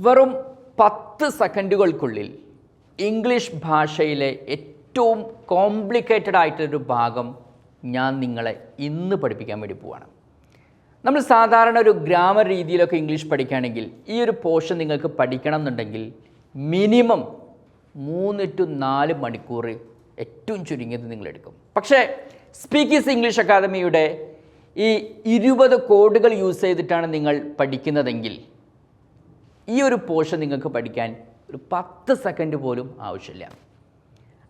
വെറും 10 സെക്കൻഡുകൾക്കുള്ളിൽ ഇംഗ്ലീഷ് ഭാഷയിലെ ഏറ്റവും കോംപ്ലിക്കേറ്റഡ് ആയിട്ടൊരു ഭാഗം ഞാൻ നിങ്ങളെ ഇന്ന് പഠിപ്പിക്കാൻ വേണ്ടി പോവാണ്. നമ്മൾ സാധാരണ ഒരു ഗ്രാമർ രീതിയിലൊക്കെ ഇംഗ്ലീഷ് പഠിക്കുകയാണെങ്കിൽ ഈ ഒരു പോർഷൻ നിങ്ങൾക്ക് പഠിക്കണം എന്നുണ്ടെങ്കിൽ മിനിമം 3 to 4 മണിക്കൂർ ഏറ്റവും ചുരുങ്ങിയത് നിങ്ങളെടുക്കും. പക്ഷേ സ്പീക്ക് ഈസ് ഇംഗ്ലീഷ് അക്കാദമിയുടെ ഈ 20 കോഡുകൾ യൂസ് ചെയ്തിട്ടാണ് നിങ്ങൾ പഠിക്കുന്നതെങ്കിൽ ഈ ഒരു പോർഷൻ നിങ്ങൾക്ക് പഠിക്കാൻ ഒരു 10 സെക്കൻഡ് പോലും ആവശ്യമില്ല.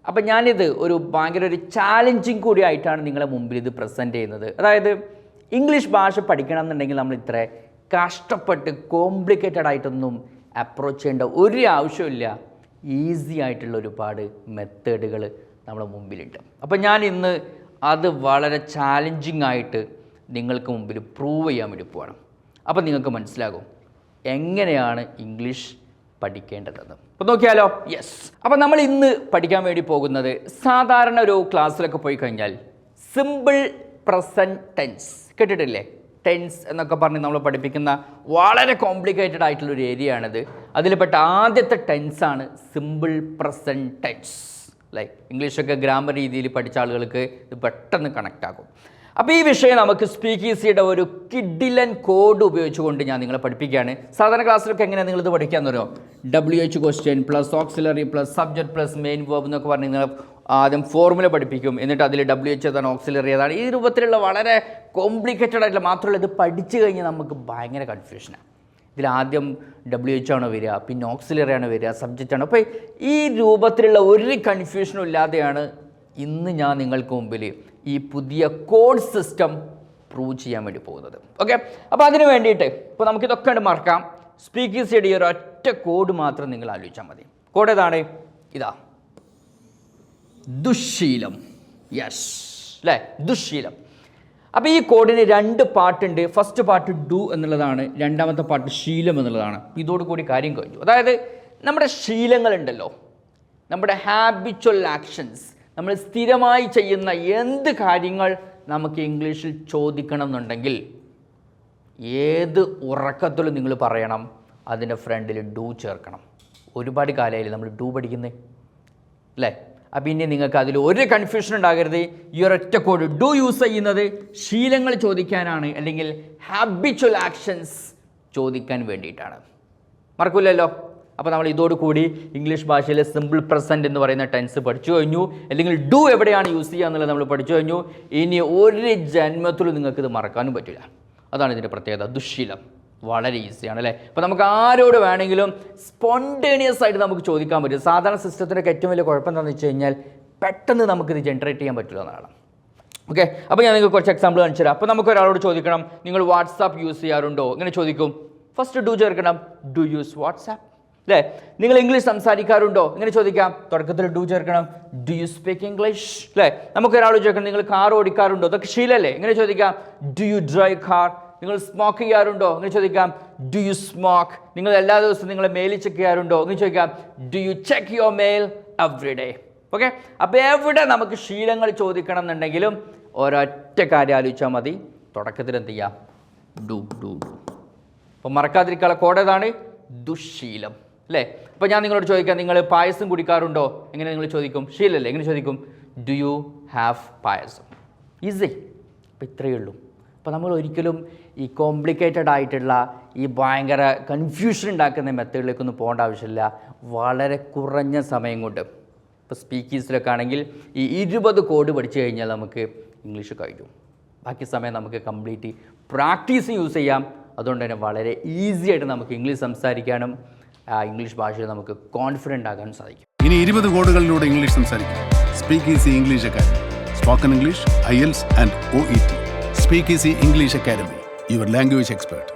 അപ്പം ഞാനിത് ഭയങ്കര ഒരു ചാലഞ്ചിങ് കൂടി ആയിട്ടാണ് നിങ്ങളെ മുമ്പിൽ ഇത് പ്രസൻറ്റ് ചെയ്യുന്നത്. അതായത് ഇംഗ്ലീഷ് ഭാഷ പഠിക്കണം എന്നുണ്ടെങ്കിൽ നമ്മൾ ഇത്ര കഷ്ടപ്പെട്ട് കോംപ്ലിക്കേറ്റഡ് ആയിട്ടൊന്നും അപ്രോച്ച് ചെയ്യേണ്ട ഒരു ആവശ്യമില്ല. ഈസി ആയിട്ടുള്ള ഒരുപാട് മെത്തേഡുകൾ നമ്മുടെ മുമ്പിലുണ്ട്. അപ്പം ഞാൻ ഇന്ന് അത് വളരെ ചാലഞ്ചിങ് ആയിട്ട് നിങ്ങൾക്ക് മുമ്പിൽ പ്രൂവ് ചെയ്യാൻ വേണ്ടി പോവാണ്. അപ്പം നിങ്ങൾക്ക് മനസ്സിലാകും എങ്ങനെയാണ് ഇംഗ്ലീഷ് പഠിക്കേണ്ടതെന്ന്. അപ്പോൾ നോക്കിയാലോ? യെസ്. അപ്പം നമ്മൾ ഇന്ന് പഠിക്കാൻ വേണ്ടി പോകുന്നത് സാധാരണ ഒരു ക്ലാസ്സിലൊക്കെ പോയി കഴിഞ്ഞാൽ സിമ്പിൾ പ്രസൻറ്റ് ടെൻസ് കേട്ടിട്ടില്ലേ? ടെൻസ് എന്നൊക്കെ പറഞ്ഞ് നമ്മൾ പഠിപ്പിക്കുന്ന വളരെ കോംപ്ലിക്കേറ്റഡ് ആയിട്ടുള്ളൊരു ഏരിയ ആണിത്. അതിൽപ്പെട്ട ആദ്യത്തെ ടെൻസാണ് സിമ്പിൾ പ്രസൻറ്റ് ടെൻസ്. അല്ലേ? ഇംഗ്ലീഷൊക്കെ ഗ്രാമർ രീതിയിൽ പഠിച്ച ആളുകൾക്ക് ഇത് പെട്ടെന്ന് കണക്റ്റ് ആകും. അപ്പോൾ ഈ വിഷയം നമുക്ക് സ്പീക്ക് ഈസിയുടെ ഒരു കിഡിലൻ കോഡ് ഉപയോഗിച്ചുകൊണ്ട് ഞാൻ നിങ്ങളെ പഠിപ്പിക്കുകയാണ്. സാധാരണ ക്ലാസ്സിലൊക്കെ എങ്ങനെയാണ് നിങ്ങളിത് പഠിക്കാമെന്ന് പറയുമോ? WH question plus auxiliary plus subject plus main verb എന്നൊക്കെ പറഞ്ഞ് നിങ്ങൾ ആദ്യം ഫോർമുല പഠിപ്പിക്കും. എന്നിട്ട് അതിൽ WH ഏതാണ്, ഓക്സിലറി ഏതാണ്, ഈ രൂപത്തിലുള്ള വളരെ കോംപ്ലിക്കേറ്റഡ് ആയിട്ടുള്ള മാത്രമല്ല ഇത് പഠിച്ചു കഴിഞ്ഞാൽ നമുക്ക് ഭയങ്കര കൺഫ്യൂഷനാണ്. ഇതിലാദ്യം WH ആണോ വരിക, പിന്നെ ഓക്സിലറി ആണോ വരിക, സബ്ജക്റ്റ് ആണോ? അപ്പോൾ ഈ രൂപത്തിലുള്ള ഒരു കൺഫ്യൂഷനും ഇല്ലാതെയാണ് ഇന്ന് ഞാൻ നിങ്ങൾക്ക് മുമ്പിൽ ഈ പുതിയ കോഡ് സിസ്റ്റം പ്രൂവ് ചെയ്യാൻ വേണ്ടി പോകുന്നത്. ഓക്കെ, അപ്പോൾ അതിന് വേണ്ടിയിട്ട് ഇപ്പോൾ നമുക്കിതൊക്കെ ഉണ്ട് മറക്കാം. സ്പീക്ക് ഈസിയുടെ ഈ ഒരു ഒറ്റ കോഡ് മാത്രം നിങ്ങൾ ആലോചിച്ചാൽ മതി. കോഡ് ഏതാണ്? ഇതാ, ദുശ്ശീലം. യെസ് അല്ലേ, ദുശ്ശീലം. അപ്പോൾ ഈ കോഡിന് 2 പാർട്ടുണ്ട്. ഫസ്റ്റ് പാർട്ട് ഡു എന്നുള്ളതാണ്, രണ്ടാമത്തെ പാർട്ട് ശീലം എന്നുള്ളതാണ്. ഇതോടുകൂടി കാര്യം കഴിഞ്ഞു. അതായത് നമ്മുടെ ശീലങ്ങളുണ്ടല്ലോ, നമ്മുടെ ഹാബിച്വൽ ആക്ഷൻസ്, നമ്മൾ സ്ഥിരമായി ചെയ്യുന്ന എന്ത് കാര്യങ്ങൾ നമുക്ക് ഇംഗ്ലീഷിൽ ചോദിക്കണം എന്നുണ്ടെങ്കിൽ ഏത് ഉറക്കത്തിലും നിങ്ങൾ പറയണം, അതിൻ്റെ ഫ്രണ്ടിൽ ഡു ചേർക്കണം. ഒരുപാട് കാലമായില്ലേ നമ്മൾ ഡു പഠിക്കുന്നത് അല്ലേ? അപ്പം ഇനി നിങ്ങൾക്ക് അതിൽ ഒരു കൺഫ്യൂഷൻ ഉണ്ടാകരുത്. ഈ ഒരൊറ്റ കോഡ് ഡു യൂസ് ചെയ്യുന്നത് ശീലങ്ങൾ ചോദിക്കാനാണ്, അല്ലെങ്കിൽ ഹാബിച്വൽ ആക്ഷൻസ് ചോദിക്കാൻ വേണ്ടിയിട്ടാണ്. മറക്കില്ലല്ലോ. അപ്പോൾ നമ്മൾ ഇതോടുകൂടി ഇംഗ്ലീഷ് ഭാഷയിലെ സിമ്പിൾ പ്രസൻറ്റ് എന്ന് പറയുന്ന ടെൻസ് പഠിച്ചു കഴിഞ്ഞു, അല്ലെങ്കിൽ ഡു എവിടെയാണ് യൂസ് ചെയ്യുക എന്നുള്ളത് നമ്മൾ പഠിച്ചു കഴിഞ്ഞു. ഇനി ഒരു ജന്മത്തിലും നിങ്ങൾക്കിത് മറക്കാനും പറ്റില്ല. അതാണ് ഇതിൻ്റെ പ്രത്യേകത. ദുശ്ശീലം വളരെ ഈസിയാണ് അല്ലേ? അപ്പോൾ നമുക്ക് ആരോട് വേണമെങ്കിലും സ്പോണ്ടേനിയസ് ആയിട്ട് നമുക്ക് ചോദിക്കാൻ പറ്റും. സാധാരണ സിസ്റ്റത്തിനൊക്കെ ഏറ്റവും വലിയ കുഴപ്പം എന്താണെന്ന് വെച്ച് കഴിഞ്ഞാൽ പെട്ടെന്ന് നമുക്കിത് ജനറേറ്റ് ചെയ്യാൻ പറ്റില്ല എന്നാണ്. ഓക്കെ, അപ്പോൾ ഞാൻ നിങ്ങൾക്ക് കുറച്ച് എക്സാമ്പിൾ കാണിച്ചു തരാം. അപ്പോൾ നമുക്ക് ഒരാളോട് ചോദിക്കണം, നിങ്ങൾ വാട്സാപ്പ് യൂസ് ചെയ്യാറുണ്ടോ? ഇങ്ങനെ ചോദിക്കും. ഫസ്റ്റ് ഡു ചേർക്കണം, ഡു യൂസ് വാട്സാപ്പ് അല്ലേ? നിങ്ങൾ ഇംഗ്ലീഷ് സംസാരിക്കാറുണ്ടോ? ഇങ്ങനെ ചോദിക്കാം. തുടക്കത്തിൽ ഡു ചേർക്കണം, ഡു യു സ്പീക്ക് ഇംഗ്ലീഷ് അല്ലേ? നമുക്ക് ഒരാൾ ചോദിക്കണം, നിങ്ങൾ കാർ ഓടിക്കാറുണ്ടോ? ഇതൊക്കെ ശീലല്ലേ? ഇങ്ങനെ ചോദിക്കാം. Do you drive car? നിങ്ങൾ സ്മോക്ക് ചെയ്യാറുണ്ടോ? ഇങ്ങനെ ചോദിക്കാം. Do you smoke? നിങ്ങൾ എല്ലാ ദിവസവും നിങ്ങൾ മെയിൽ ചെക്ക് ചെയ്യാറുണ്ടോ? ഇങ്ങനെ ചോദിക്കാം. Do you check your mail every day? Okay, അപ്പോൾ എവിടെ നമുക്ക് ശീലങ്ങൾ ചോദിക്കണം എന്നുണ്ടെങ്കിലും ഒരൊറ്റ കാര്യം ആലോചിച്ചാൽ മതി. തുടക്കത്തിൽ എന്ത് ചെയ്യാം? Do do do. അപ്പോൾ മറക്കാതിരിക്കാനുള്ള കോഡ് ഏതാണ്? ദുശ്ശീലം അല്ലേ? അപ്പോൾ ഞാൻ നിങ്ങളോട് ചോദിക്കാം, നിങ്ങൾ പായസം കുടിക്കാറുണ്ടോ? എങ്ങനെ നിങ്ങൾ ചോദിക്കും? ശീലല്ലേ? എങ്ങനെ ചോദിക്കും? Do you have payasam? Easy. അപ്പോൾ ഇത്രയേ ഉള്ളൂ. അപ്പോൾ നമ്മൾ ഒരിക്കലും ഈ കോംപ്ലിക്കേറ്റഡ് ആയിട്ടുള്ള ഈ ഭയങ്കര കൺഫ്യൂഷൻ ഉണ്ടാക്കുന്ന മെത്തേഡിലേക്കൊന്നും പോകേണ്ട ആവശ്യമില്ല. വളരെ കുറഞ്ഞ സമയം കൊണ്ട് ഇപ്പോൾ സ്പീക്കീസിലൊക്കെ ആണെങ്കിൽ ഈ 20 കോഡ് പഠിച്ചു കഴിഞ്ഞാൽ നമുക്ക് ഇംഗ്ലീഷ് കഴിയും. ബാക്കി സമയം നമുക്ക് കംപ്ലീറ്റ് പ്രാക്ടീസ് യൂസ് ചെയ്യാം. അതുകൊണ്ട് തന്നെ വളരെ ഈസി ആയിട്ട് നമുക്ക് ഇംഗ്ലീഷ് സംസാരിക്കാനും ഇംഗ്ലീഷ് ഭാഷയിൽ നമുക്ക് കോൺഫിഡൻ്റ് ആകാനും സാധിക്കും. ഇനി 20 കോഡുകളിലൂടെ ഇംഗ്ലീഷ് സംസാരിക്കാം. Speak Easy English Academy. Spoken English, IELTS and OET. Speak Easy English Academy, your language expert.